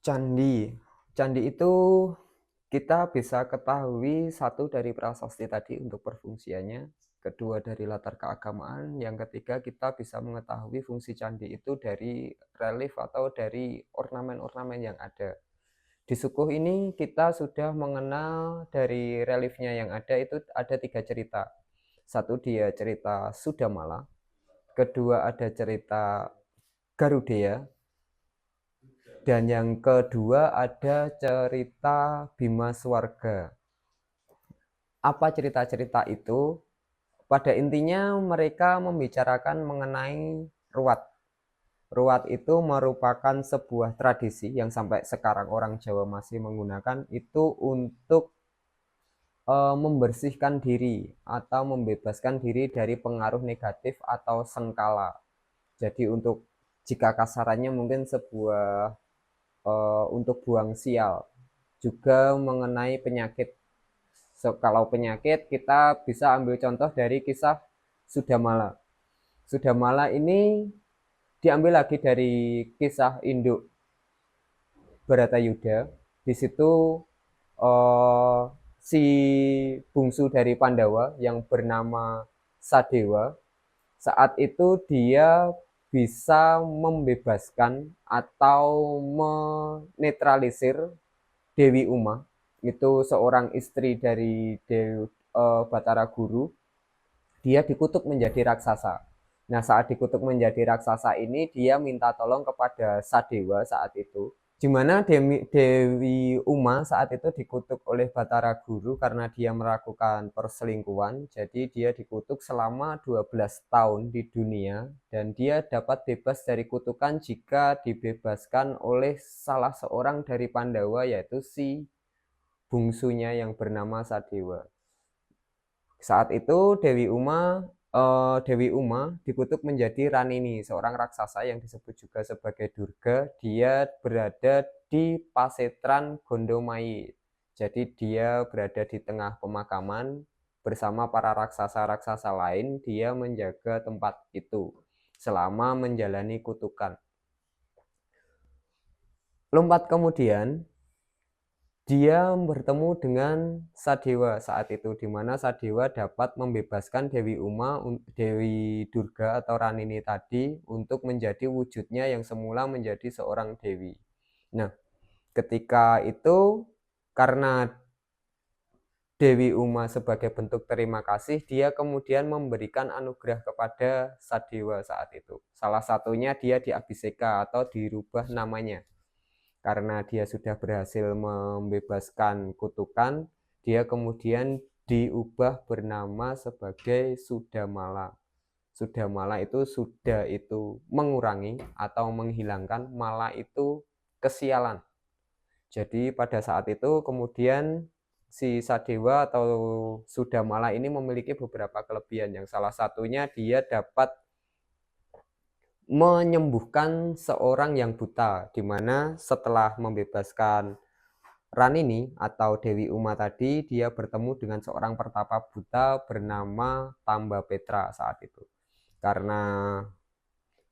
Candi. Candi itu kita bisa ketahui satu dari prasasti tadi untuk perfungsiannya, kedua dari latar keagamaan, yang ketiga kita bisa mengetahui fungsi candi itu dari relief atau dari ornamen-ornamen yang ada. Di suku ini kita sudah mengenal dari reliefnya yang ada itu ada tiga cerita. Satu dia cerita Sudamala, kedua ada cerita Garudeya, dan yang kedua ada cerita Bima Swarga. Apa cerita-cerita itu? Pada intinya mereka membicarakan mengenai ruat. Ruat itu merupakan sebuah tradisi yang sampai sekarang orang Jawa masih menggunakan itu untuk membersihkan diri atau membebaskan diri dari pengaruh negatif atau sengkala. Jadi untuk jika kasarannya mungkin sebuah untuk buang sial, juga mengenai penyakit. Kalau penyakit kita bisa ambil contoh dari kisah Sudamala. Sudamala ini diambil lagi dari kisah induk Baratayuda. Di situ eh, si bungsu dari Pandawa yang bernama Sadewa, saat itu dia bisa membebaskan atau menetralisir Dewi Uma, itu seorang istri dari Batara Guru. Dia dikutuk menjadi raksasa. Nah, saat dikutuk menjadi raksasa ini dia minta tolong kepada Sadewa saat itu, di mana Dewi Uma saat itu dikutuk oleh Batara Guru karena dia melakukan perselingkuhan. Jadi dia dikutuk selama 12 tahun di dunia dan dia dapat bebas dari kutukan jika dibebaskan oleh salah seorang dari Pandawa, yaitu si bungsunya yang bernama Sadewa. Saat itu Dewi Uma dikutuk menjadi Ranini, seorang raksasa yang disebut juga sebagai Durga. Dia berada di Pasetran Gondomayi. Jadi dia berada di tengah pemakaman bersama para raksasa-raksasa lain. Dia menjaga tempat itu selama menjalani kutukan. Lompat kemudian dia bertemu dengan Sadewa saat itu, di mana Sadewa dapat membebaskan Dewi Durga atau Ranini tadi untuk menjadi wujudnya yang semula menjadi seorang dewi. Nah, ketika itu karena Dewi Uma sebagai bentuk terima kasih, dia kemudian memberikan anugerah kepada Sadewa saat itu. Salah satunya dia diabhiseka atau dirubah namanya. Karena dia sudah berhasil membebaskan kutukan, dia kemudian diubah bernama sebagai Sudamala. Sudamala itu sudah itu mengurangi atau menghilangkan, mala itu kesialan. Jadi pada saat itu kemudian si Sadewa atau Sudamala ini memiliki beberapa kelebihan, yang salah satunya dia dapat menyembuhkan seorang yang buta, di mana setelah membebaskan Ranini atau Dewi Uma tadi, dia bertemu dengan seorang pertapa buta bernama Tamba Petra saat itu. Karena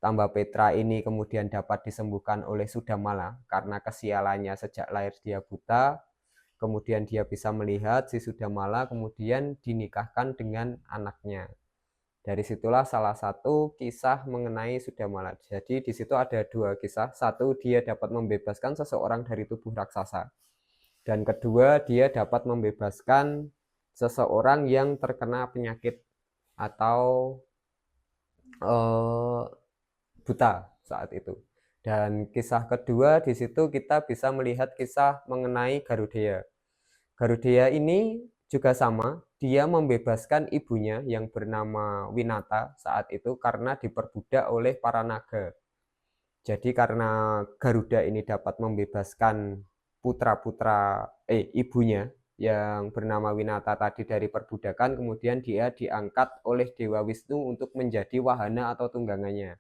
Tamba Petra ini kemudian dapat disembuhkan oleh Sudamala karena kesialannya sejak lahir dia buta, kemudian dia bisa melihat si Sudamala, kemudian dinikahkan dengan anaknya. Dari situlah salah satu kisah mengenai Sudamala. Jadi di situ ada dua kisah. Satu, dia dapat membebaskan seseorang dari tubuh raksasa. Dan kedua, dia dapat membebaskan seseorang yang terkena penyakit atau buta saat itu. Dan kisah kedua di situ kita bisa melihat kisah mengenai Garudeya. Garudeya ini juga sama, dia membebaskan ibunya yang bernama Winata saat itu karena diperbudak oleh para naga. Jadi karena Garuda ini dapat membebaskan ibunya yang bernama Winata tadi dari perbudakan, kemudian dia diangkat oleh Dewa Wisnu untuk menjadi wahana atau tunggangannya.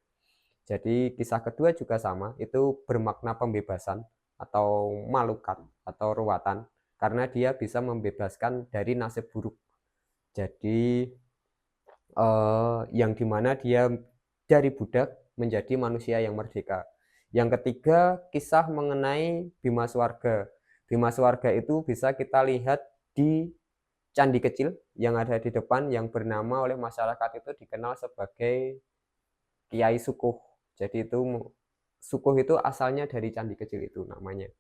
Jadi kisah kedua juga sama, itu bermakna pembebasan atau malukat atau ruwatan, karena dia bisa membebaskan dari nasib buruk. Jadi yang dimana dia dari budak menjadi manusia yang merdeka. Yang ketiga, kisah mengenai Bima Swarga. Bima Swarga itu bisa kita lihat di candi kecil yang ada di depan, yang bernama oleh masyarakat itu dikenal sebagai Kiai Sukuh. Jadi itu Sukuh itu asalnya dari candi kecil itu namanya.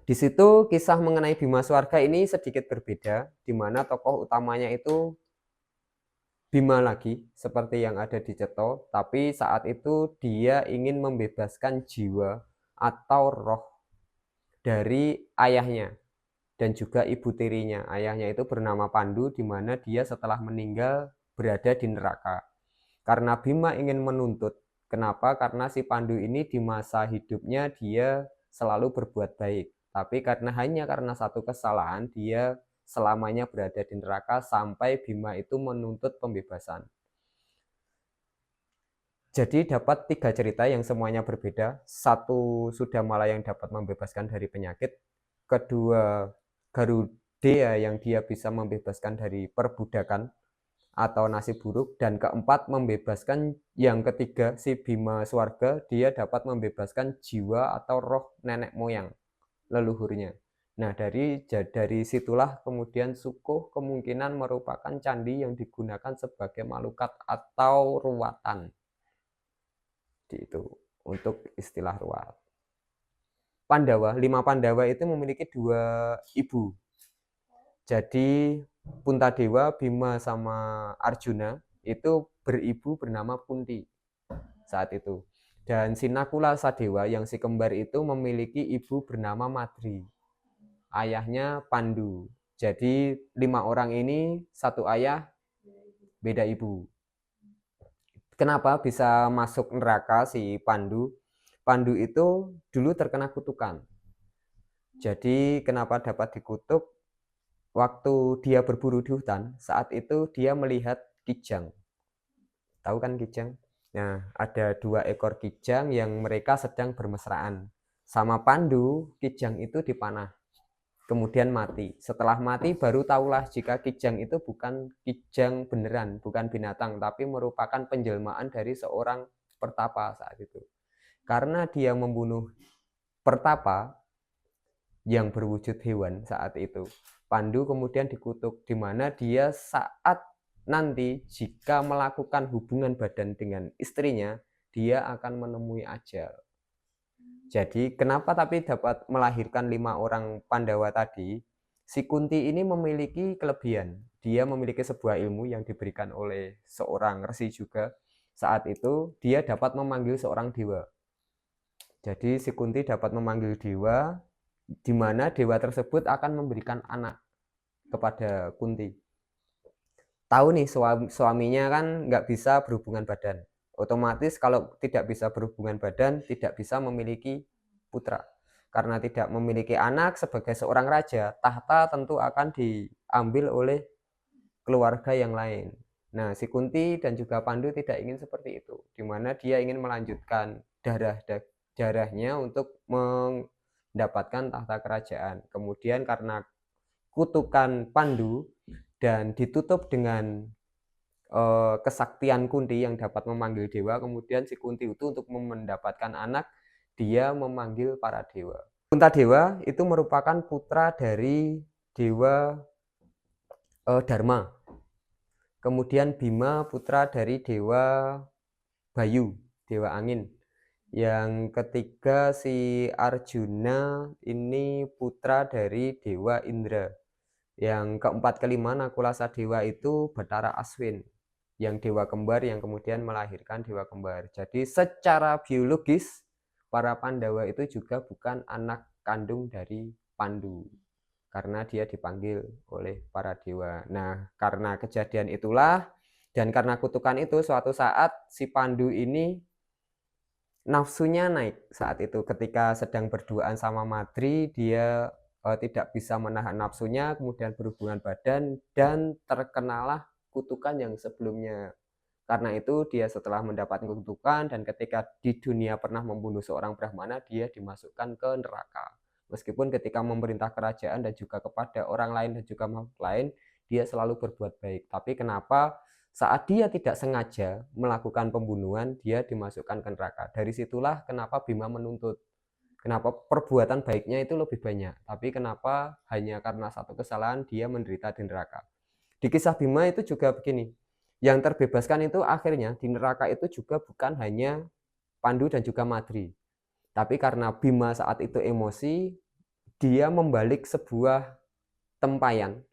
Di situ kisah mengenai Bima Swarga ini sedikit berbeda, di mana tokoh utamanya itu Bima lagi, seperti yang ada di Ceto, tapi saat itu dia ingin membebaskan jiwa atau roh dari ayahnya dan juga ibu tirinya. Ayahnya itu bernama Pandu, di mana dia setelah meninggal berada di neraka. Karena Bima ingin menuntut, kenapa? Karena si Pandu ini di masa hidupnya dia selalu berbuat baik, tapi hanya karena satu kesalahan dia selamanya berada di neraka sampai Bima itu menuntut pembebasan. Jadi dapat 3 cerita yang semuanya berbeda. Satu Sudamala yang dapat membebaskan dari penyakit, kedua Garudea yang dia bisa membebaskan dari perbudakan atau nasib buruk, dan keempat membebaskan yang ketiga si Bima Swarga, dia dapat membebaskan jiwa atau roh nenek moyang leluhurnya. Nah, dari situlah kemudian Sukuh kemungkinan merupakan candi yang digunakan sebagai malukat atau ruwatan. Itu untuk istilah ruwat. Pandawa, 5 Pandawa itu memiliki 2 ibu. Jadi Puntadewa, Bima sama Arjuna itu beribu bernama Kunti saat itu. Dan Sinakula Sadewa yang si kembar itu memiliki ibu bernama Madri. Ayahnya Pandu. Jadi 5 orang ini satu ayah, beda ibu. Kenapa bisa masuk neraka si Pandu? Pandu itu dulu terkena kutukan. Jadi kenapa dapat dikutuk? Waktu dia berburu di hutan, saat itu dia melihat kijang. Tahu kan kijang? Nah, ada 2 ekor kijang yang mereka sedang bermesraan. Sama Pandu, kijang itu dipanah. Kemudian mati. Setelah mati baru tahulah jika kijang itu bukan kijang beneran, bukan binatang, tapi merupakan penjelmaan dari seorang pertapa saat itu. Karena dia membunuh pertapa yang berwujud hewan saat itu, Pandu kemudian dikutuk, di mana dia saat nanti jika melakukan hubungan badan dengan istrinya, dia akan menemui ajal. Jadi kenapa tapi dapat melahirkan 5 orang Pandawa tadi? Si Kunti ini memiliki kelebihan. Dia memiliki sebuah ilmu yang diberikan oleh seorang resi juga. Saat itu dia dapat memanggil seorang dewa. Jadi si Kunti dapat memanggil dewa, di mana dewa tersebut akan memberikan anak kepada Kunti. Tahu nih suaminya kan nggak bisa berhubungan badan. Otomatis kalau tidak bisa berhubungan badan, tidak bisa memiliki putra. Karena tidak memiliki anak, sebagai seorang raja, tahta tentu akan diambil oleh keluarga yang lain. Nah, si Kunti dan juga Pandu tidak ingin seperti itu, di mana dia ingin melanjutkan darahnya untuk mendapatkan tahta kerajaan. Kemudian karena kutukan Pandu dan ditutup dengan kesaktian Kunti yang dapat memanggil dewa, kemudian si Kunti itu untuk mendapatkan anak, dia memanggil para dewa. Puntadewa itu merupakan putra dari dewa Dharma. Kemudian Bima putra dari dewa Bayu, dewa angin. Yang ketiga si Arjuna ini putra dari dewa Indra. Yang keempat kelima Nakula Sadewa itu Bathara Aswin, yang dewa kembar yang kemudian melahirkan dewa kembar. Jadi secara biologis para Pandawa itu juga bukan anak kandung dari Pandu, karena dia dipanggil oleh para dewa. Nah, karena kejadian itulah dan karena kutukan itu, suatu saat si Pandu ini nafsunya naik saat itu. Ketika sedang berduaan sama Madri, dia tidak bisa menahan nafsunya, kemudian berhubungan badan dan terkenalah kutukan yang sebelumnya. Karena itu dia setelah mendapatkan kutukan dan ketika di dunia pernah membunuh seorang Brahmana, dia dimasukkan ke neraka. Meskipun ketika memerintah kerajaan dan juga kepada orang lain dan juga makhluk lain, dia selalu berbuat baik. Tapi kenapa Saat dia tidak sengaja melakukan pembunuhan, dia dimasukkan ke neraka. Dari situlah kenapa Bima menuntut. Kenapa perbuatan baiknya itu lebih banyak, tapi kenapa hanya karena satu kesalahan dia menderita di neraka. Di kisah Bima itu juga begini, yang terbebaskan itu akhirnya di neraka itu juga bukan hanya Pandu dan juga Madri, tapi karena Bima saat itu emosi, dia membalik sebuah tempayan.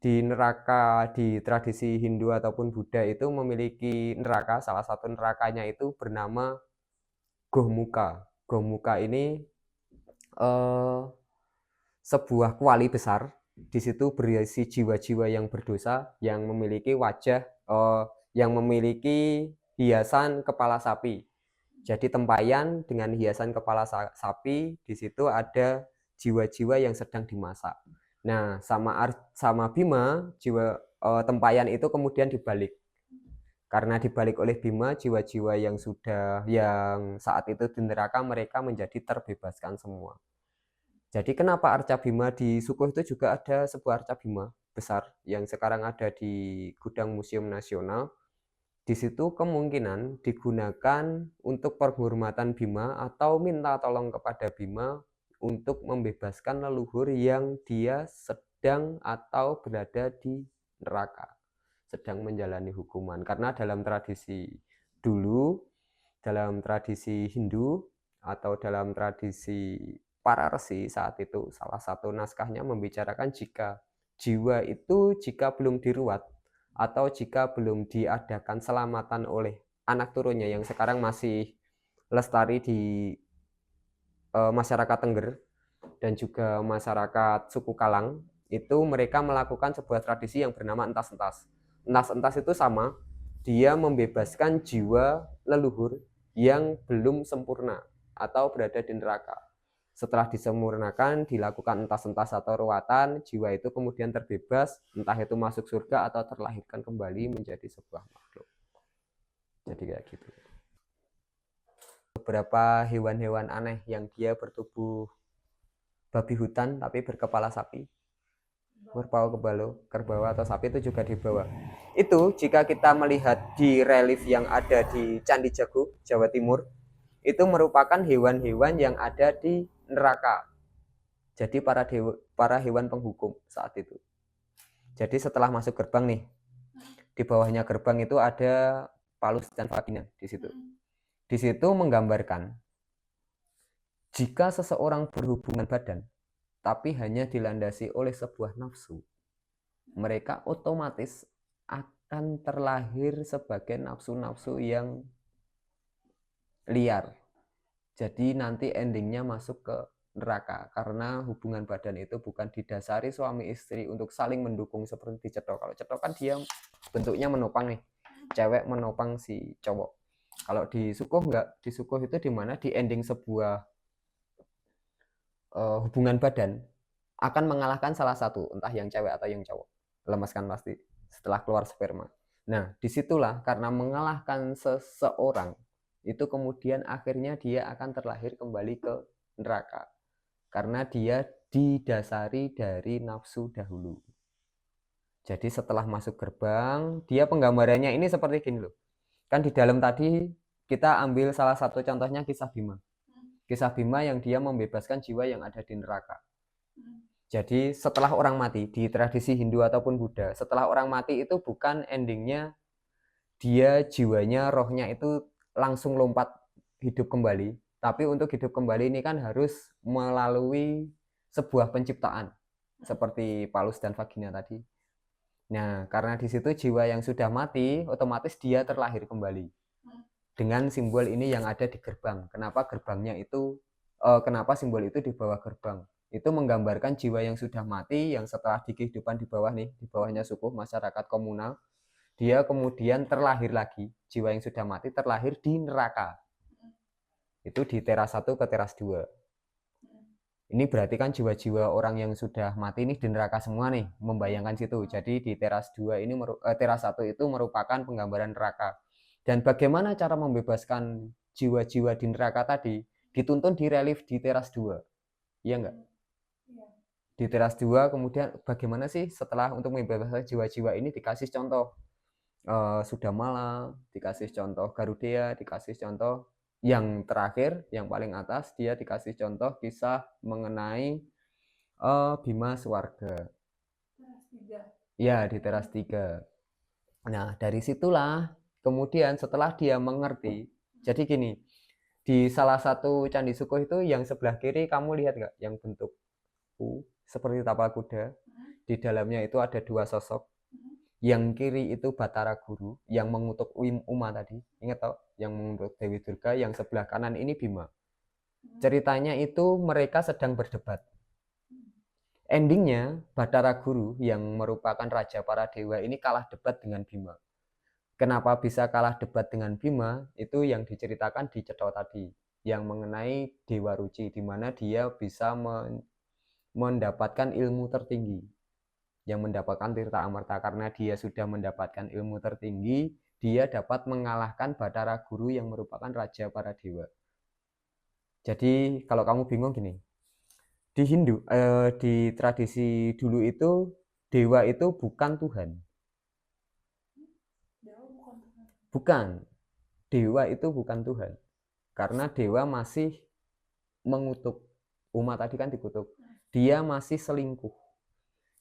Di neraka, di tradisi Hindu ataupun Buddha itu memiliki neraka, salah satu nerakanya itu bernama Gomuka. Gomuka ini sebuah kuali besar, di situ berisi jiwa-jiwa yang berdosa, yang memiliki wajah, yang memiliki hiasan kepala sapi. Jadi tempayan dengan hiasan kepala sapi, di situ ada jiwa-jiwa yang sedang dimasak. Nah, sama Bima, tempayan itu kemudian dibalik. Karena dibalik oleh Bima, jiwa-jiwa yang saat itu di neraka, mereka menjadi terbebaskan semua. Jadi kenapa Arca Bima di Sukuh itu juga ada sebuah Arca Bima besar yang sekarang ada di gudang Museum Nasional. Di situ kemungkinan digunakan untuk penghormatan Bima atau minta tolong kepada Bima untuk membebaskan leluhur yang dia sedang atau berada di neraka, sedang menjalani hukuman. Karena dalam tradisi dulu, dalam tradisi Hindu atau dalam tradisi para resi saat itu, salah satu naskahnya membicarakan jika jiwa itu jika belum diruat atau jika belum diadakan selamatan oleh anak turunnya yang sekarang masih lestari di masyarakat Tengger dan juga masyarakat suku Kalang, itu mereka melakukan sebuah tradisi yang bernama entas-entas. Entas-entas itu sama, dia membebaskan jiwa leluhur yang belum sempurna atau berada di neraka. Setelah disempurnakan, dilakukan entas-entas atau ruatan, jiwa itu kemudian terbebas, entah itu masuk surga atau terlahirkan kembali menjadi sebuah makhluk. Jadi kayak gitu. Beberapa hewan-hewan aneh yang dia bertubuh babi hutan tapi berkepala sapi, kerbau atau sapi itu juga dibawa. Itu jika kita melihat di relief yang ada di Candi Jago, Jawa Timur, itu merupakan hewan-hewan yang ada di neraka. Jadi para hewan penghukum saat itu. Jadi setelah masuk gerbang nih, di bawahnya gerbang itu ada Palus dan Vagina di situ. Di situ menggambarkan jika seseorang berhubungan badan tapi hanya dilandasi oleh sebuah nafsu, mereka otomatis akan terlahir sebagai nafsu-nafsu yang liar. Jadi nanti endingnya masuk ke neraka karena hubungan badan itu bukan didasari suami istri untuk saling mendukung seperti cetok. Kalau cetok kan dia bentuknya menopang nih, cewek menopang si cowok. Kalau di Sukuh enggak, di Sukuh itu dimana di ending sebuah hubungan badan akan mengalahkan salah satu, entah yang cewek atau yang cowok. Lemas kan pasti setelah keluar sperma. Nah, disitulah karena mengalahkan seseorang, itu kemudian akhirnya dia akan terlahir kembali ke neraka. Karena dia didasari dari nafsu dahulu. Jadi setelah masuk gerbang, dia penggambarannya ini seperti gini loh. Kan di dalam tadi kita ambil salah satu contohnya kisah Bima. Kisah Bima yang dia membebaskan jiwa yang ada di neraka. Jadi setelah orang mati, di tradisi Hindu ataupun Buddha, setelah orang mati itu bukan endingnya dia jiwanya, rohnya itu langsung lompat hidup kembali. Tapi untuk hidup kembali ini kan harus melalui sebuah penciptaan. Seperti Palus dan Vagina tadi. Nah, karena di situ jiwa yang sudah mati, otomatis dia terlahir kembali. Dengan simbol ini yang ada di gerbang. Kenapa gerbangnya itu, kenapa simbol itu di bawah gerbang? Itu menggambarkan jiwa yang sudah mati, yang setelah di kehidupan di bawah nih, di bawahnya suku masyarakat komunal, dia kemudian terlahir lagi. Jiwa yang sudah mati terlahir di neraka. Itu di teras 1 ke teras 2. Ini berarti kan jiwa-jiwa orang yang sudah mati nih di neraka semua nih, membayangkan situ. Jadi di teras 2 ini teras 1 itu merupakan penggambaran neraka. Dan bagaimana cara membebaskan jiwa-jiwa di neraka tadi dituntun di relief di teras 2. Iya enggak? Di teras 2 kemudian bagaimana sih setelah untuk membebaskan jiwa-jiwa ini dikasih contoh. Sudamala, dikasih contoh Garudea, dikasih contoh yang terakhir, yang paling atas dia dikasih contoh kisah mengenai Bima Swarga. Ya, di teras 3. Nah, dari situlah kemudian setelah dia mengerti, jadi gini, di salah satu Candi Sukuh itu yang sebelah kiri kamu lihat nggak, yang bentuk U seperti tapal kuda, di dalamnya itu ada dua sosok. Yang kiri itu Batara Guru yang mengutuk Uma tadi, ingat tau, yang mengutuk Dewi Durga. Yang sebelah kanan ini Bima. Ceritanya itu mereka sedang berdebat. Endingnya Batara Guru yang merupakan raja para dewa ini kalah debat dengan Bima. Kenapa bisa kalah debat dengan Bima? Itu yang diceritakan di Cetha tadi, yang mengenai Dewa Ruci, di mana dia bisa mendapatkan ilmu tertinggi, yang mendapatkan Tirta Amarta. Karena dia sudah mendapatkan ilmu tertinggi, dia dapat mengalahkan Batara Guru yang merupakan raja para dewa. Jadi kalau kamu bingung gini, di Hindu, di tradisi dulu itu dewa itu bukan Tuhan. Bukan, dewa itu bukan Tuhan. Karena dewa masih mengutuk. Uma tadi kan dikutuk. Dia masih selingkuh.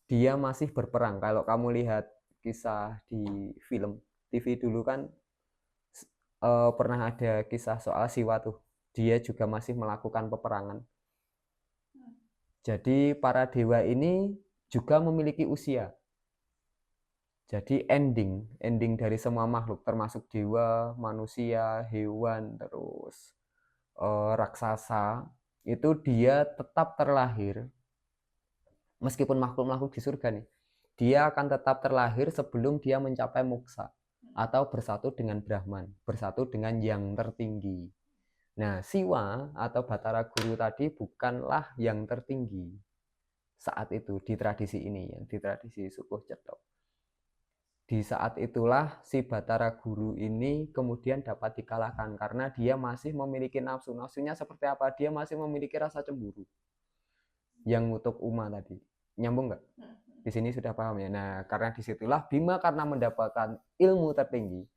Dia masih berperang. Kalau kamu lihat kisah di film TV dulu kan pernah ada kisah soal Siwa tuh. Dia juga masih melakukan peperangan. Jadi para dewa ini juga memiliki usia. Jadi ending dari semua makhluk, termasuk dewa, manusia, hewan, terus raksasa, itu dia tetap terlahir. Meskipun makhluk-makhluk di surga nih, dia akan tetap terlahir sebelum dia mencapai moksa atau bersatu dengan Brahman, bersatu dengan yang tertinggi. Nah, Siwa atau Batara Guru tadi bukanlah yang tertinggi saat itu di tradisi ini, yang di tradisi Sukuh Cetha. Di saat itulah si Batara Guru ini kemudian dapat dikalahkan karena dia masih memiliki nafsu. Nafsunya seperti apa? Dia masih memiliki rasa cemburu yang ngutuk Uma tadi. Nyambung nggak? Di sini sudah paham ya. Nah, karena disitulah Bima karena mendapatkan ilmu tertinggi,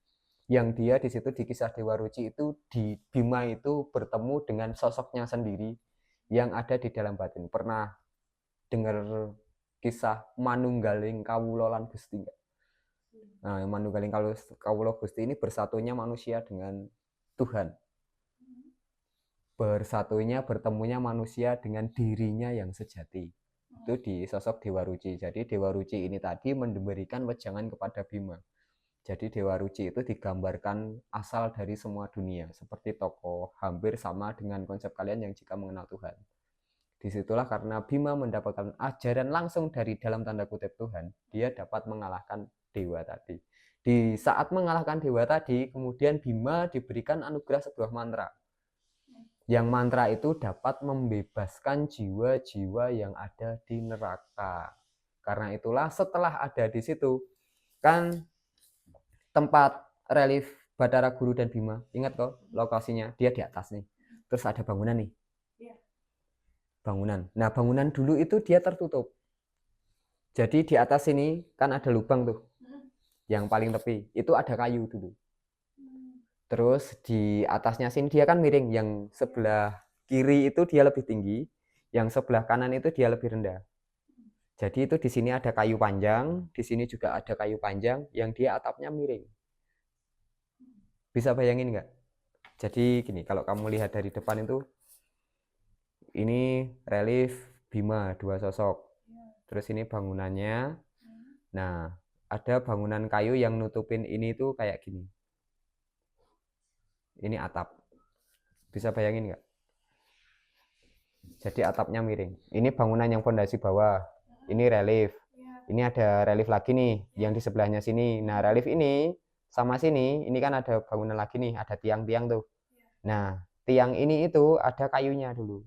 yang dia di situ di kisah Dewa Ruci itu, di Bima itu bertemu dengan sosoknya sendiri yang ada di dalam batin. Pernah dengar kisah Manunggaling Kawula lan Gusti nggak? Nah, Manunggaling Kawula Gusti ini bersatunya manusia dengan Tuhan. Bertemunya manusia dengan dirinya yang sejati. Itu di sosok Dewa Ruci. Jadi Dewa Ruci ini tadi memberikan wejangan kepada Bima. Jadi Dewa Ruci itu digambarkan asal dari semua dunia, seperti tokoh hampir sama dengan konsep kalian yang jika mengenal Tuhan. Disitulah karena Bima mendapatkan ajaran langsung dari dalam tanda kutip Tuhan, dia dapat mengalahkan dewa tadi. Di saat mengalahkan dewa tadi, kemudian Bima diberikan anugerah sebuah mantra. Yang mantra itu dapat membebaskan jiwa-jiwa yang ada di neraka. Karena itulah setelah ada di situ, kan tempat relief Batara Guru dan Bima, ingat kok lokasinya, dia di atas nih. Terus ada bangunan nih. Bangunan. Nah, bangunan dulu itu dia tertutup. Jadi di atas sini kan ada lubang tuh. Yang paling tepi, itu ada kayu dulu. Terus di atasnya sini dia kan miring, yang sebelah kiri itu dia lebih tinggi, yang sebelah kanan itu dia lebih rendah. Jadi itu di sini ada kayu panjang, di sini juga ada kayu panjang yang dia atapnya miring. Bisa bayangin nggak? Jadi gini, kalau kamu lihat dari depan itu, ini relief Bima, dua sosok. Terus ini bangunannya. Nah, ada bangunan kayu yang nutupin ini tuh kayak gini. Ini atap. Bisa bayangin nggak? Jadi atapnya miring. Ini bangunan yang fondasi bawah. Ini relief. Ini ada relief lagi nih, yang di sebelahnya sini. Nah, relief ini sama sini, ini kan ada bangunan lagi nih, ada tiang-tiang tuh. Nah, tiang ini itu ada kayunya dulu.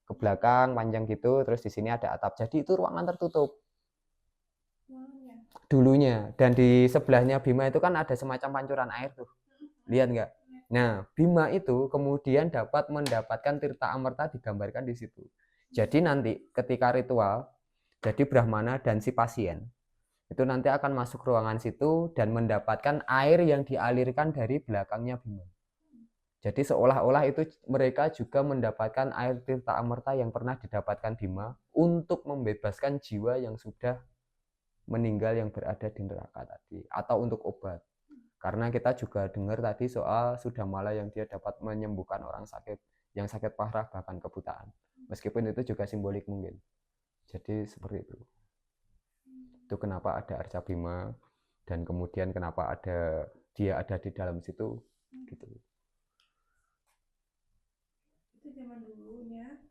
Ke belakang panjang gitu, terus di sini ada atap. Jadi itu ruangan tertutup. Dulunya. Dan di sebelahnya Bima itu kan ada semacam pancuran air tuh. Lihat nggak? Nah, Bima itu kemudian dapat mendapatkan Tirta Amarta digambarkan di situ. Jadi nanti ketika ritual, jadi Brahmana dan si pasien Itu nanti akan masuk ruangan situ dan mendapatkan air yang dialirkan dari belakangnya Bima. Jadi seolah-olah itu mereka juga mendapatkan air tirta amerta yang pernah didapatkan Bima untuk membebaskan jiwa yang sudah meninggal yang berada di neraka tadi, atau untuk obat. Karena kita juga dengar tadi soal Sudamala yang dia dapat menyembuhkan orang sakit yang sakit parah bahkan kebutaan. Meskipun itu juga simbolik mungkin. Jadi seperti itu. Itu kenapa ada Arca Bima dan kemudian kenapa dia ada di dalam situ gitu. Itu zaman dulunya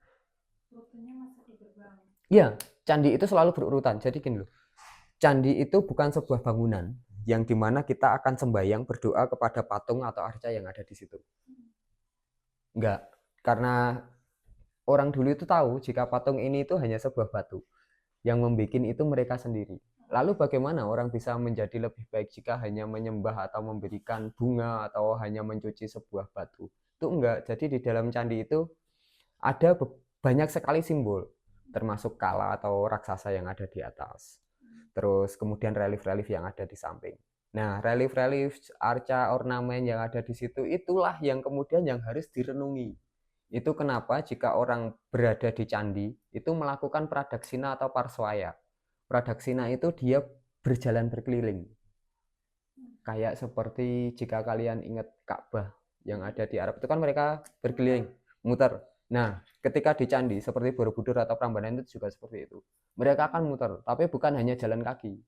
rutenya masuk ke gerbang. Iya, candi itu selalu berurutan. Jadi gini loh, candi itu bukan sebuah bangunan yang dimana kita akan sembahyang berdoa kepada patung atau arca yang ada di situ. Enggak, karena orang dulu itu tahu jika patung ini itu hanya sebuah batu. Yang membuat itu mereka sendiri. Lalu bagaimana orang bisa menjadi lebih baik jika hanya menyembah atau memberikan bunga atau hanya mencuci sebuah batu? Itu enggak. Jadi di dalam candi itu ada banyak sekali simbol, termasuk kala atau raksasa yang ada di atas. Terus kemudian relief-relief yang ada di samping. Nah, relief-relief, arca, ornamen yang ada di situ itulah yang kemudian yang harus direnungi. Itu kenapa jika orang berada di candi itu melakukan pradaksina atau parswaya. Pradaksina itu dia berjalan berkeliling. Kayak seperti jika kalian ingat Ka'bah yang ada di Arab itu kan mereka berkeliling, muter. Nah, ketika di candi seperti Borobudur atau Prambanan itu juga seperti itu. Mereka akan muter, tapi bukan hanya jalan kaki.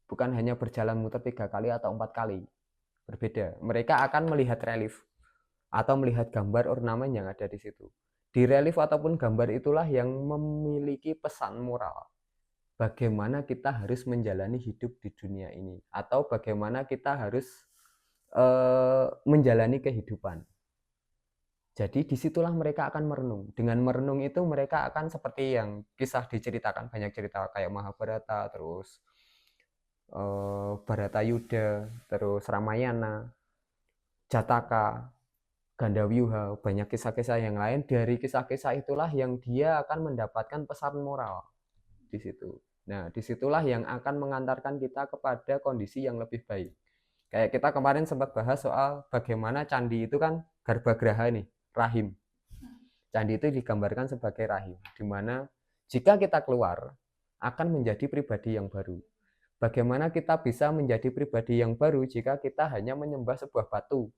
Bukan hanya berjalan muter 3 kali atau 4 kali. Berbeda. Mereka akan melihat relief atau melihat gambar ornamen yang ada di situ. Di relief ataupun gambar itulah yang memiliki pesan moral. Bagaimana kita harus menjalani hidup di dunia ini atau bagaimana kita harus menjalani kehidupan. Jadi disitulah mereka akan merenung. Dengan merenung itu mereka akan seperti yang kisah diceritakan, banyak cerita kayak Mahabharata, terus Baratayuda, terus Ramayana, Jataka, Gandawyuha, banyak kisah-kisah yang lain. Dari kisah-kisah itulah yang dia akan mendapatkan pesan moral di situ. Nah, disitulah yang akan mengantarkan kita kepada kondisi yang lebih baik. Kayak kita kemarin sempat bahas soal bagaimana candi itu kan garbhagraha nih, rahim. Candi itu digambarkan sebagai rahim, di mana jika kita keluar akan menjadi pribadi yang baru. Bagaimana kita bisa menjadi pribadi yang baru jika kita hanya menyembah sebuah batu?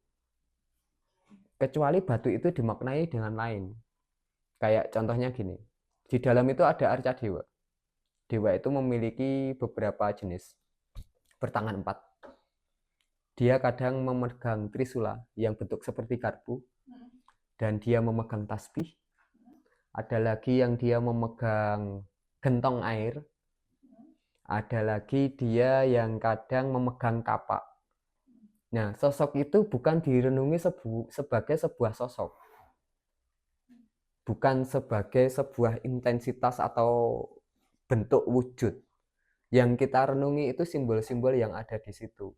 Kecuali batu itu dimaknai dengan lain. Kayak contohnya gini, di dalam itu ada arca dewa. Dewa itu memiliki beberapa jenis, bertangan 4. Dia kadang memegang trisula yang bentuk seperti garpu, dan dia memegang tasbih. Ada lagi yang dia memegang gentong air. Ada lagi dia yang kadang memegang kapak. Nah, sosok itu bukan direnungi sebagai sebuah sosok. Bukan sebagai sebuah intensitas atau bentuk wujud. Yang kita renungi itu simbol-simbol yang ada di situ.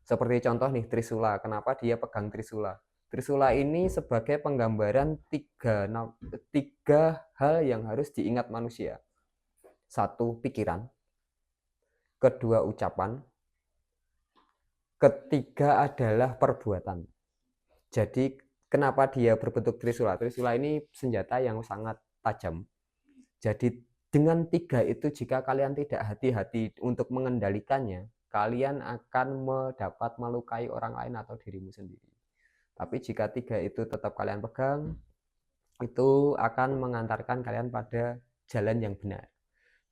Seperti contoh nih, trisula. Kenapa dia pegang trisula? Trisula ini sebagai penggambaran tiga hal yang harus diingat manusia. 1, pikiran. 2, ucapan. 3 adalah perbuatan. Jadi kenapa dia berbentuk trisula? Trisula ini senjata yang sangat tajam. Jadi dengan 3 itu jika kalian tidak hati-hati untuk mengendalikannya, kalian akan dapat melukai orang lain atau dirimu sendiri. Tapi jika 3 itu tetap kalian pegang, itu akan mengantarkan kalian pada jalan yang benar.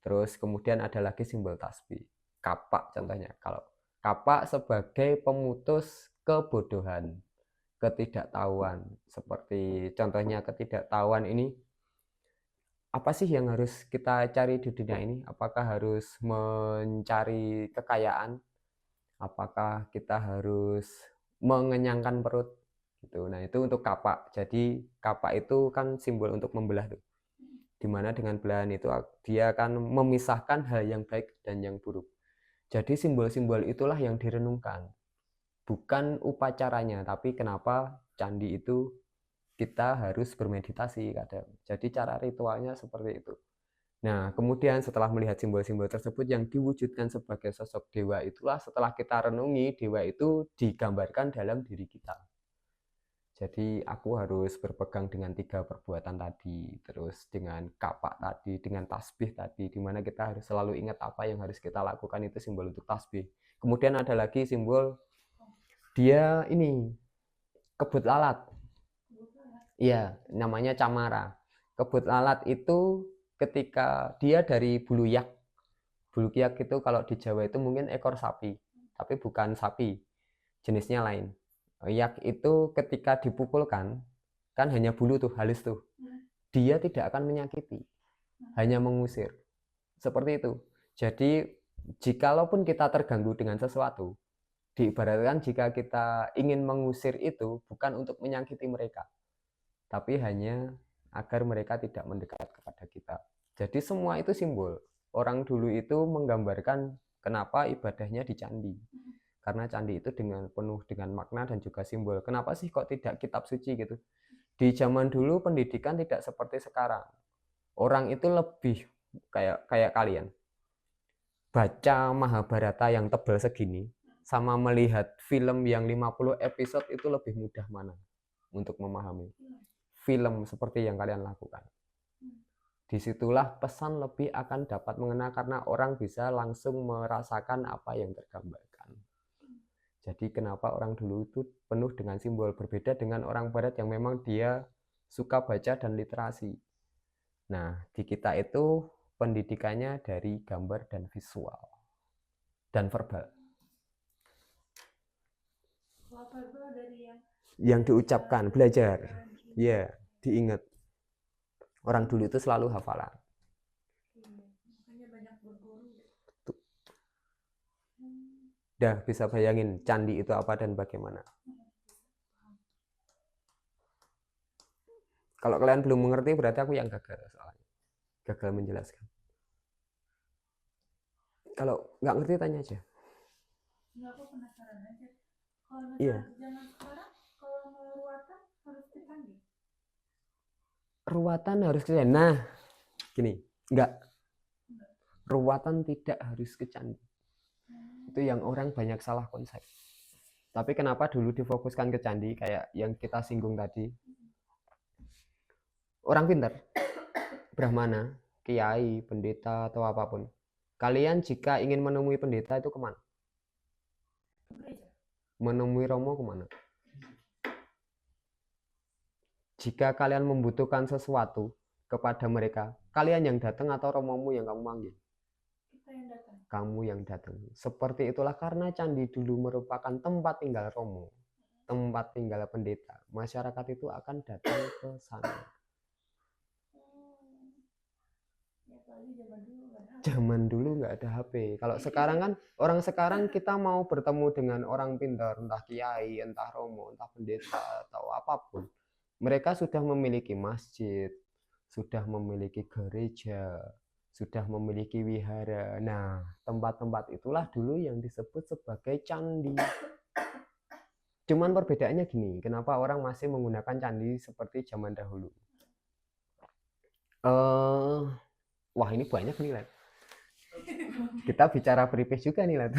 Terus kemudian ada lagi simbol tasbih. Kapak contohnya. Kalau kapak sebagai pemutus kebodohan, ketidaktahuan. Seperti contohnya ketidaktahuan ini, apa sih yang harus kita cari di dunia ini? Apakah harus mencari kekayaan? Apakah kita harus mengenyangkan perut? Gitu. Nah, itu untuk kapak. Jadi kapak itu kan simbol untuk membelah tuh. Dimana dengan belahan itu dia akan memisahkan hal yang baik dan yang buruk. Jadi simbol-simbol itulah yang direnungkan. Bukan upacaranya, tapi kenapa candi itu kita harus bermeditasi kadang. Jadi cara ritualnya seperti itu. Nah, kemudian setelah melihat simbol-simbol tersebut yang diwujudkan sebagai sosok dewa itulah setelah kita renungi, dewa itu digambarkan dalam diri kita. Jadi aku harus berpegang dengan 3 perbuatan tadi, terus dengan kapak tadi, dengan tasbih tadi, di mana kita harus selalu ingat apa yang harus kita lakukan, itu simbol untuk tasbih. Kemudian ada lagi simbol dia ini kebut lalat. Iya, namanya camara. Kebut lalat itu ketika dia dari bulu yak. Bulu yak itu kalau di Jawa itu mungkin ekor sapi, tapi bukan sapi, jenisnya lain. Yak itu ketika dipukulkan, kan hanya bulu tuh, halus tuh. Dia tidak akan menyakiti, hanya mengusir. Seperti itu. Jadi, jikalaupun kita terganggu dengan sesuatu, diibaratkan jika kita ingin mengusir itu bukan untuk menyakiti mereka, tapi hanya agar mereka tidak mendekat kepada kita. Jadi semua itu simbol. Orang dulu itu menggambarkan kenapa ibadahnya di candi. Karena candi itu penuh dengan makna dan juga simbol. Kenapa sih kok tidak kitab suci gitu? Di zaman dulu pendidikan tidak seperti sekarang. Orang itu lebih kayak kalian. Baca Mahabharata yang tebal segini sama melihat film yang 50 episode itu lebih mudah mana untuk memahami? Film seperti yang kalian lakukan. Disitulah pesan lebih akan dapat mengena karena orang bisa langsung merasakan apa yang tergambarkan. Jadi kenapa orang dulu itu penuh dengan simbol, berbeda dengan orang barat yang memang dia suka baca dan literasi. Nah, di kita itu pendidikannya dari gambar dan visual dan verbal. Verbal dari yang diucapkan, belajar. Ya, diingat. Orang dulu itu selalu hafalan. Makanya banyak berguru. Dah bisa bayangin candi itu apa dan bagaimana. Kalau kalian belum mengerti berarti aku yang gagal soalnya. Gagal menjelaskan. Kalau nggak ngerti tanya aja. Nggak, aku penasaran aja. Kalau misalnya Iya. zaman sekarang, kalau mau ruatan harus ke candi. Ruatan harus ke candi. Nah, gini, enggak. Ruatan tidak harus ke candi. Itu yang orang banyak salah konsep. Tapi kenapa dulu difokuskan ke candi kayak yang kita singgung tadi? Orang pintar, brahmana, kiai, pendeta atau apapun. Kalian jika ingin menemui pendeta itu kemana? Menemui Romo kemana? Jika kalian membutuhkan sesuatu kepada mereka, kalian yang datang atau romomu yang kamu manggil? Kita yang datang. Kamu yang datang. Seperti itulah karena candi dulu merupakan tempat tinggal romo, tempat tinggal pendeta. Masyarakat itu akan datang ke sana. Zaman dulu nggak ada HP. Kalau sekarang kan orang sekarang kita mau bertemu dengan orang pintar, entah kiai, entah romo, entah pendeta atau apapun. Mereka sudah memiliki masjid, sudah memiliki gereja, sudah memiliki wihara. Nah, tempat-tempat itulah dulu yang disebut sebagai candi. Cuman perbedaannya gini, kenapa orang masih menggunakan candi seperti zaman dahulu? Wah, ini banyak nih, Lat. Kita bicara pripes juga nih, Lat.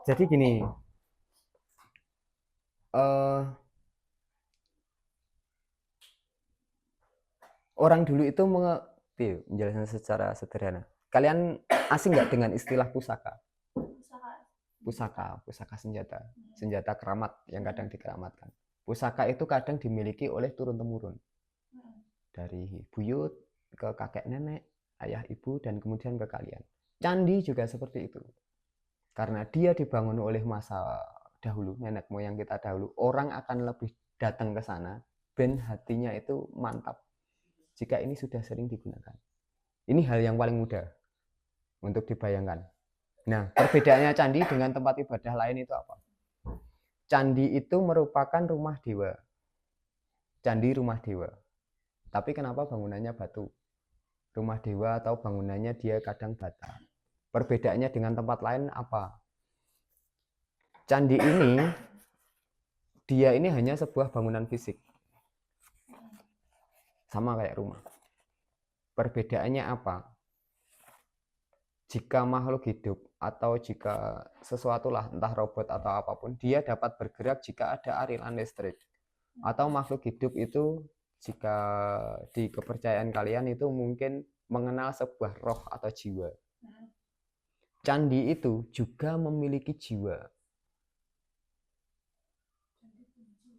Jadi gini, orang dulu itu menjelaskan secara sederhana. Kalian asing nggak dengan istilah pusaka? Pusaka senjata, senjata keramat yang kadang dikeramatkan. Pusaka itu kadang dimiliki oleh turun-temurun. Dari buyut ke kakek nenek, ayah ibu, dan kemudian ke kalian. Candi juga seperti itu. Karena dia dibangun oleh masa dahulu, nenek moyang kita dahulu, orang akan lebih datang ke sana, ben hatinya itu mantap. Jika ini sudah sering digunakan. Ini hal yang paling mudah untuk dibayangkan. Nah, perbedaannya candi dengan tempat ibadah lain itu apa? Candi itu merupakan rumah dewa. Candi rumah dewa. Tapi kenapa bangunannya batu? Rumah dewa atau bangunannya dia kadang bata. Perbedaannya dengan tempat lain apa? Candi ini, dia ini hanya sebuah bangunan fisik. Sama kayak rumah. Perbedaannya apa? Jika makhluk hidup atau jika sesuatu lah, entah robot atau apapun, dia dapat bergerak jika ada aliran listrik. Atau makhluk hidup itu jika di kepercayaan kalian itu mungkin mengenal sebuah roh atau jiwa. Candi itu juga memiliki jiwa.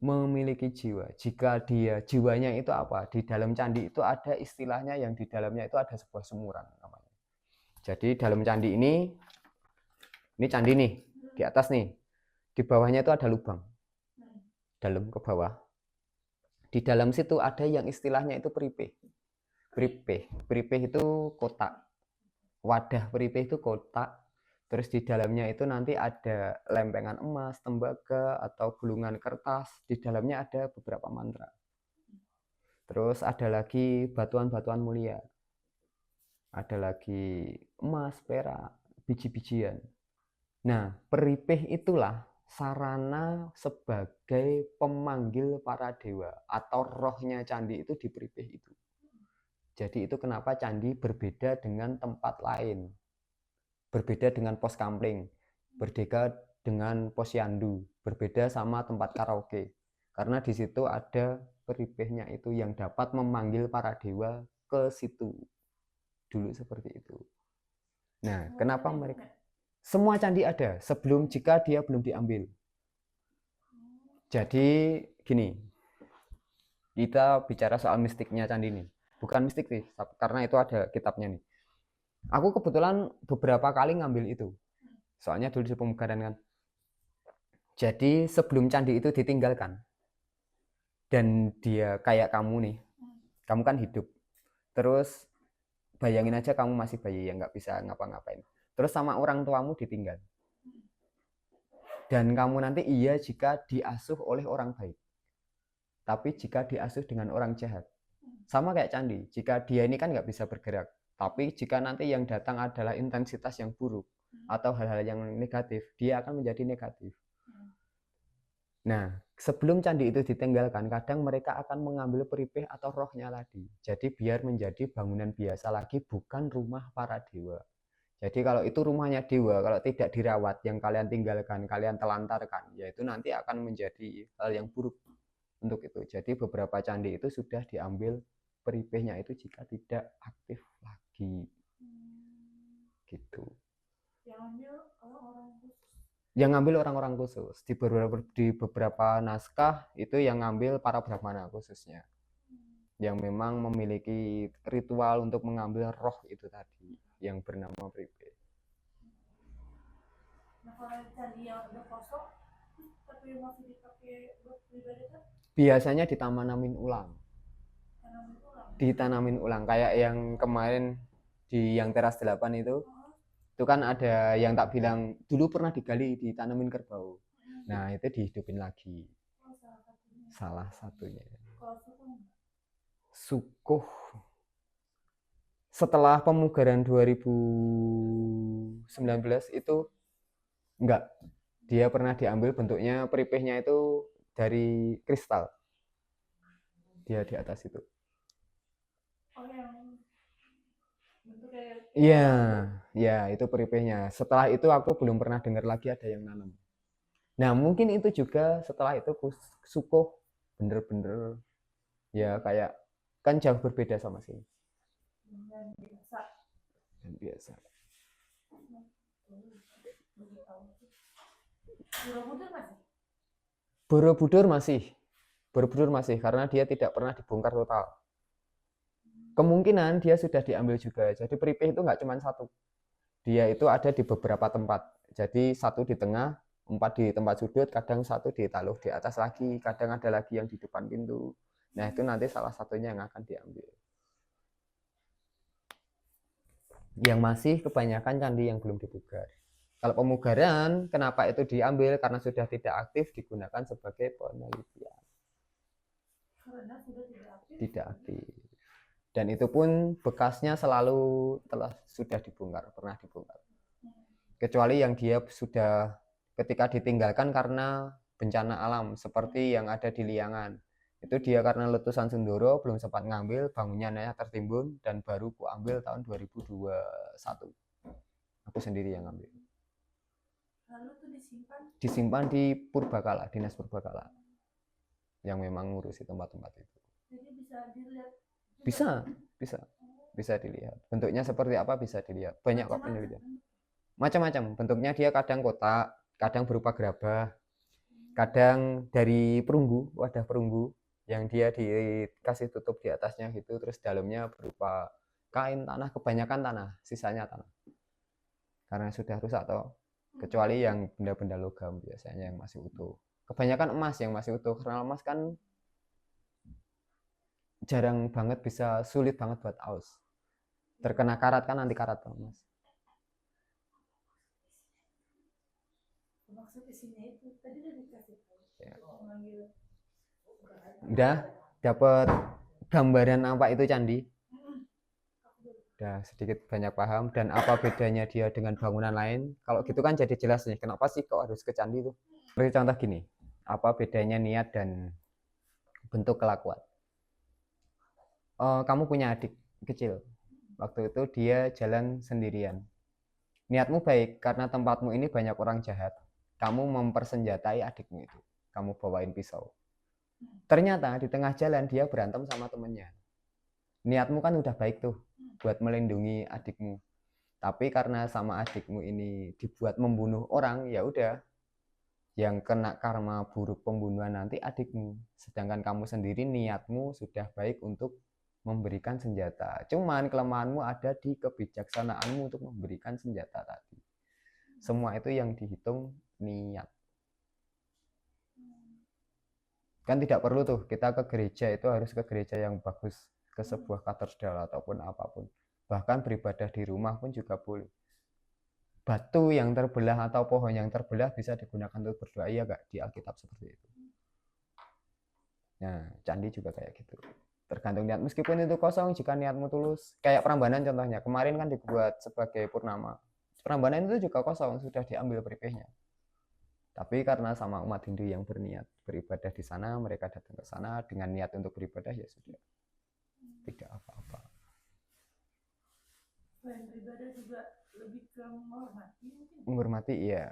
Memiliki jiwa. Jika dia jiwanya itu apa? Di dalam candi itu ada istilahnya yang di dalamnya itu ada sebuah semuran namanya. Jadi dalam candi ini candi nih, di atas nih. Di bawahnya itu ada lubang. Dalam ke bawah. Di dalam situ ada yang istilahnya itu peripeh. Peripeh itu kotak. Wadah peripeh itu kotak. Terus di dalamnya itu nanti ada lempengan emas, tembaga, atau gulungan kertas. Di dalamnya ada beberapa mantra. Terus ada lagi batuan-batuan mulia. Ada lagi emas, perak, biji-bijian. Nah, peripeh itulah sarana sebagai pemanggil para dewa. Atau rohnya candi itu di peripeh itu. Jadi itu kenapa candi berbeda dengan tempat lain. Berbeda dengan pos kampling, berbeda dengan posyandu, berbeda sama tempat karaoke. Karena di situ ada peripehnya itu yang dapat memanggil para dewa ke situ. Dulu seperti itu. Nah, kenapa mereka? Semua candi ada sebelum jika dia belum diambil. Jadi gini, kita bicara soal mistiknya candi ini. Bukan mistik sih, karena itu ada kitabnya nih. Aku kebetulan beberapa kali ngambil itu. Soalnya dulu di pemugaran kan. Jadi sebelum candi itu ditinggalkan. Dan dia kayak kamu nih. Kamu kan hidup. Terus bayangin aja kamu masih bayi yang nggak bisa ngapa-ngapain. Terus sama orang tuamu ditinggal. Dan kamu nanti iya jika diasuh oleh orang baik. Tapi jika diasuh dengan orang jahat. Sama kayak candi. Jika dia ini kan nggak bisa bergerak. Tapi jika nanti yang datang adalah intensitas yang buruk atau hal-hal yang negatif, dia akan menjadi negatif. Nah, sebelum candi itu ditinggalkan, kadang mereka akan mengambil peripeh atau rohnya lagi. Jadi biar menjadi bangunan biasa lagi, bukan rumah para dewa. Jadi kalau itu rumahnya dewa, kalau tidak dirawat, yang kalian tinggalkan, kalian telantarkan, yaitu nanti akan menjadi hal yang buruk untuk itu. Jadi beberapa candi itu sudah diambil peripehnya itu jika tidak aktif lagi. Gitu. Yang ngambil orang-orang khusus. Di beberapa naskah itu yang ngambil para brahmana khususnya. Yang memang memiliki ritual untuk mengambil roh itu tadi. Yang bernama peripeh. Nah, kalau candi yang udah kosong, tapi masih dipakai buat beribadah, biasanya ditanamin ulang. Ditanamin ulang. Kayak yang kemarin di yang teras 8 itu kan ada yang tak bilang dulu pernah digali ditanamin kerbau. Nah, itu dihidupin lagi. Salah satunya. Sukuh setelah pemugaran 2019 itu enggak. Dia pernah diambil bentuknya peripehnya itu dari kristal. Dia di atas itu. Oh, yang Iya, ya itu peripehnya. Setelah itu aku belum pernah dengar lagi ada yang nanam. Nah, mungkin itu juga setelah itu sukuh bener-bener ya kayak kan jauh berbeda sama sini. Dan biasa. Borobudur masih karena dia tidak pernah dibongkar total. Kemungkinan dia sudah diambil juga. Jadi peripeh itu nggak cuma satu. Dia itu ada di beberapa tempat. Jadi satu di tengah, 4 di tempat sudut, kadang satu di taluh di atas lagi, kadang ada lagi yang di depan pintu. Nah, itu nanti salah satunya yang akan diambil. Yang masih kebanyakan candi yang belum dipugar. Kalau pemugaran, kenapa itu diambil? Karena sudah tidak aktif, digunakan sebagai penelitian. Karena sudah tidak aktif. Dan itu pun bekasnya selalu sudah dibongkar, pernah dibongkar. Kecuali yang dia sudah ketika ditinggalkan karena bencana alam, seperti yang ada di Liangan. Itu dia karena letusan Sindoro belum sempat ngambil, bangunannya tertimbun dan baru ku ambil tahun 2021. Aku sendiri yang ngambil. Lalu tuh Disimpan di Purbakala, Dinas Purbakala. Yang memang ngurusi tempat-tempat itu. Jadi bisa dilihat. Bisa dilihat. Bentuknya seperti apa bisa dilihat. Banyak kok penelitian. Macam-macam. Bentuknya dia kadang kotak, kadang berupa gerabah, kadang dari perunggu, wadah perunggu yang dia dikasih tutup di atasnya gitu, terus dalamnya berupa kain, tanah, kebanyakan tanah, sisanya tanah. Karena sudah rusak toh. Kecuali yang benda-benda logam biasanya yang masih utuh. Kebanyakan emas yang masih utuh, karena emas kan jarang banget, bisa sulit banget buat aus. Terkena karat kan, anti karat toh emas. Maksud isinya itu tadi udah dikasih tahu. Ya. Memanggil. Udah dapat gambaran apa itu candi? Udah sedikit banyak paham dan apa bedanya dia dengan bangunan lain. Kalau gitu kan jadi jelas nih, kenapa sih kok harus ke candi itu? Seperti contoh gini, apa bedanya niat dan bentuk kelakuan? Kamu punya adik kecil, waktu itu dia jalan sendirian. Niatmu baik karena tempatmu ini banyak orang jahat. Kamu mempersenjatai adikmu itu, kamu bawain pisau. Ternyata di tengah jalan dia berantem sama temennya. Niatmu kan udah baik tuh buat melindungi adikmu. Tapi karena sama adikmu ini dibuat membunuh orang, ya udah yang kena karma buruk pembunuhan nanti adikmu. Sedangkan kamu sendiri niatmu sudah baik untuk memberikan senjata. Cuman kelemahanmu ada di kebijaksanaanmu untuk memberikan senjata tadi. Semua itu yang dihitung niat. Kan tidak perlu tuh kita ke gereja itu harus ke gereja yang bagus, ke sebuah katedral ataupun apapun. Bahkan beribadah di rumah pun juga boleh. Batu yang terbelah atau pohon yang terbelah bisa digunakan untuk berdoa, ya gak? Di Alkitab seperti itu. Nah, candi juga kayak gitu. Tergantung niat. Meskipun itu kosong, jika niatmu tulus. Kayak Prambanan contohnya. Kemarin kan dibuat sebagai purnama. Prambanan itu juga kosong, sudah diambil peripehnya. Tapi karena sama umat Hindu yang berniat beribadah di sana, mereka datang ke sana dengan niat untuk beribadah, ya sudah. Tidak apa-apa. Selain beribadah juga lebih ke menghormati. Menghormati, iya.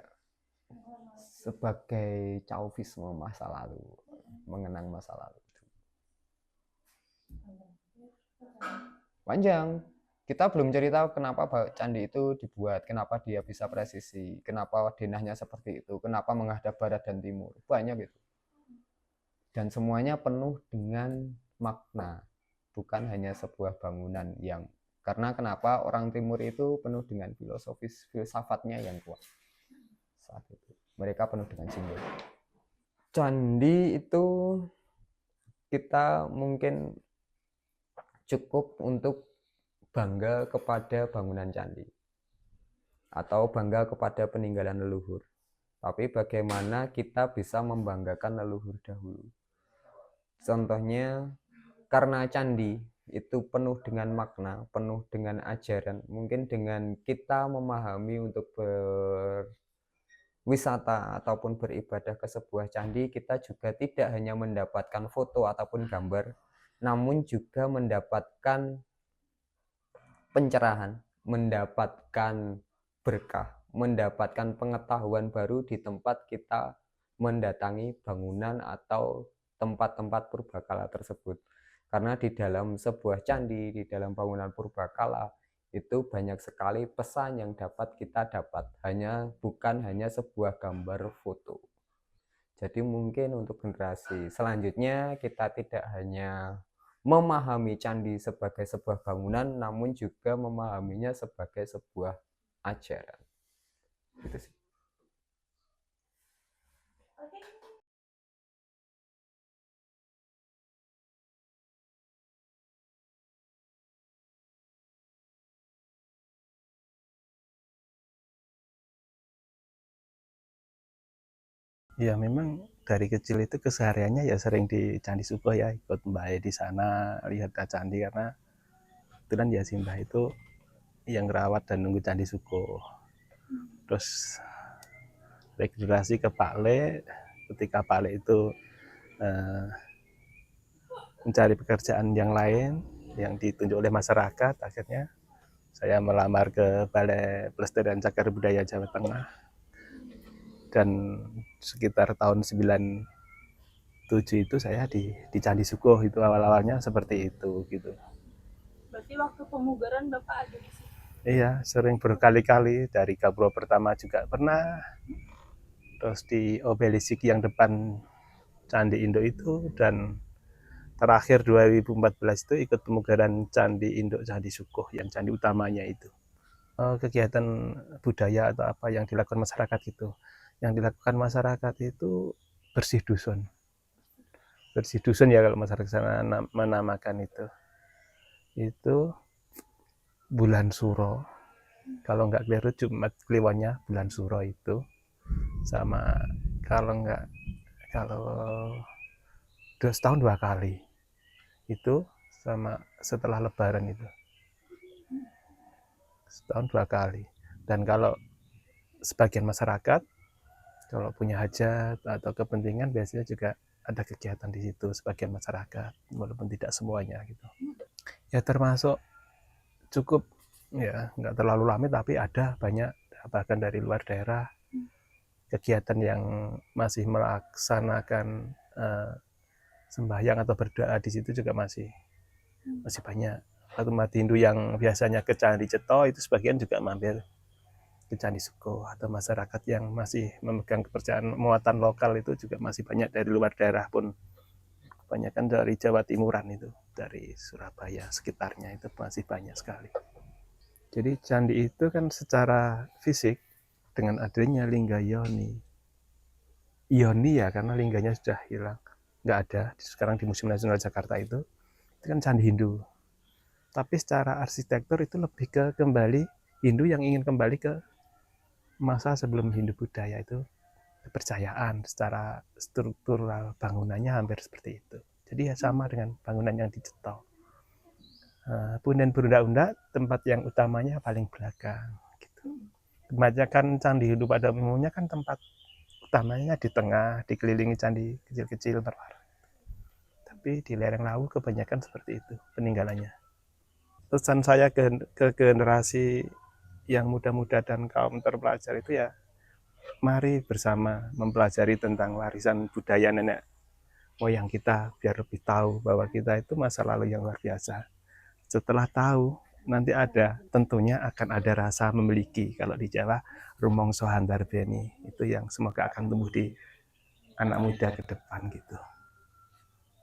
Sebagai cauvisme masa lalu, mengenang masa lalu. Panjang. Kita belum cerita kenapa candi itu dibuat, kenapa dia bisa presisi, kenapa denahnya seperti itu, kenapa menghadap barat dan timur. Banyak gitu. Dan semuanya penuh dengan makna, bukan hanya sebuah bangunan yang, karena kenapa orang timur itu penuh dengan filsafatnya yang kuat saat itu. Mereka penuh dengan simbol. Candi itu kita mungkin cukup untuk bangga kepada bangunan candi atau bangga kepada peninggalan leluhur. Tapi bagaimana kita bisa membanggakan leluhur dahulu? Contohnya, karena candi itu penuh dengan makna, penuh dengan ajaran. Mungkin dengan kita memahami untuk berwisata ataupun beribadah ke sebuah candi, kita juga tidak hanya mendapatkan foto ataupun gambar, namun juga mendapatkan pencerahan, mendapatkan berkah, mendapatkan pengetahuan baru di tempat kita mendatangi bangunan atau tempat-tempat purbakala tersebut. Karena di dalam sebuah candi, di dalam bangunan purbakala itu banyak sekali pesan yang dapat kita dapat, bukan hanya sebuah gambar foto. Jadi mungkin untuk generasi selanjutnya kita tidak hanya memahami candi sebagai sebuah bangunan, namun juga memahaminya sebagai sebuah ajaran. Gitu sih. Ya memang dari kecil itu kesehariannya ya sering di Candi Suko ya, ikut Mbah E di sana, lihat candi karena kebetulan ya si Mbah itu yang merawat dan nunggu Candi Suko. Terus regenerasi ke Pak Le, ketika Pak Le itu mencari pekerjaan yang lain yang ditunjuk oleh masyarakat. Akhirnya saya melamar ke Balai Pelestarian Cagar Budaya Jawa Tengah, dan sekitar tahun 97 itu saya di Candi Sukoh. Itu awal-awalnya seperti itu gitu. Berarti waktu pemugaran Bapak ada di situ? Iya, sering berkali-kali. Dari Gapuro pertama juga pernah, terus di obelisik yang depan Candi Induk itu, dan terakhir 2014 itu ikut pemugaran Candi Induk Candi Sukoh yang candi utamanya itu. Kegiatan budaya atau apa yang dilakukan masyarakat itu, yang dilakukan masyarakat itu bersih dusun. Bersih dusun ya kalau masyarakat sana menamakan itu bulan Suro, kalau nggak keliru Jumat Kliwonnya bulan Suro itu, sama kalau setahun 2 kali itu, sama setelah Lebaran itu setahun 2 kali. Dan kalau sebagian masyarakat kalau punya hajat atau kepentingan biasanya juga ada kegiatan di situ sebagian masyarakat, walaupun tidak semuanya gitu. Ya termasuk cukup ya, nggak terlalu ramai tapi ada banyak, bahkan dari luar daerah, kegiatan yang masih melaksanakan sembahyang atau berdoa di situ juga masih banyak. Umat Hindu yang biasanya ke Candi Ceto itu sebagian juga mampir ke Candi Sukoh, atau masyarakat yang masih memegang kepercayaan muatan lokal itu juga masih banyak dari luar daerah pun, kebanyakan dari Jawa Timuran itu, dari Surabaya sekitarnya itu masih banyak sekali. Jadi candi itu kan secara fisik dengan adanya lingga Yoni ya, karena lingganya sudah hilang, nggak ada sekarang di Museum Nasional Jakarta itu kan candi Hindu. Tapi secara arsitektur itu lebih ke kembali Hindu yang ingin kembali ke masa sebelum Hindu Budaya itu. Kepercayaan secara struktural bangunannya hampir seperti itu. Jadi ya sama dengan bangunan yang di Ceto. Punden Berunda-unda tempat yang utamanya paling belakang gitu. Kebanyakan candi Hindu pada umumnya kan tempat utamanya di tengah, dikelilingi candi kecil-kecil berwarna. Tapi di lereng Lawu kebanyakan seperti itu peninggalannya. Pesan saya ke generasi yang muda-muda dan kaum terpelajar itu ya, mari bersama mempelajari tentang warisan budaya nenek moyang kita, biar lebih tahu bahwa kita itu masa lalu yang luar biasa. Setelah tahu, nanti tentunya akan ada rasa memiliki. Kalau di Jawa, rumongso handarbeni, itu yang semoga akan tumbuh di anak muda ke depan gitu.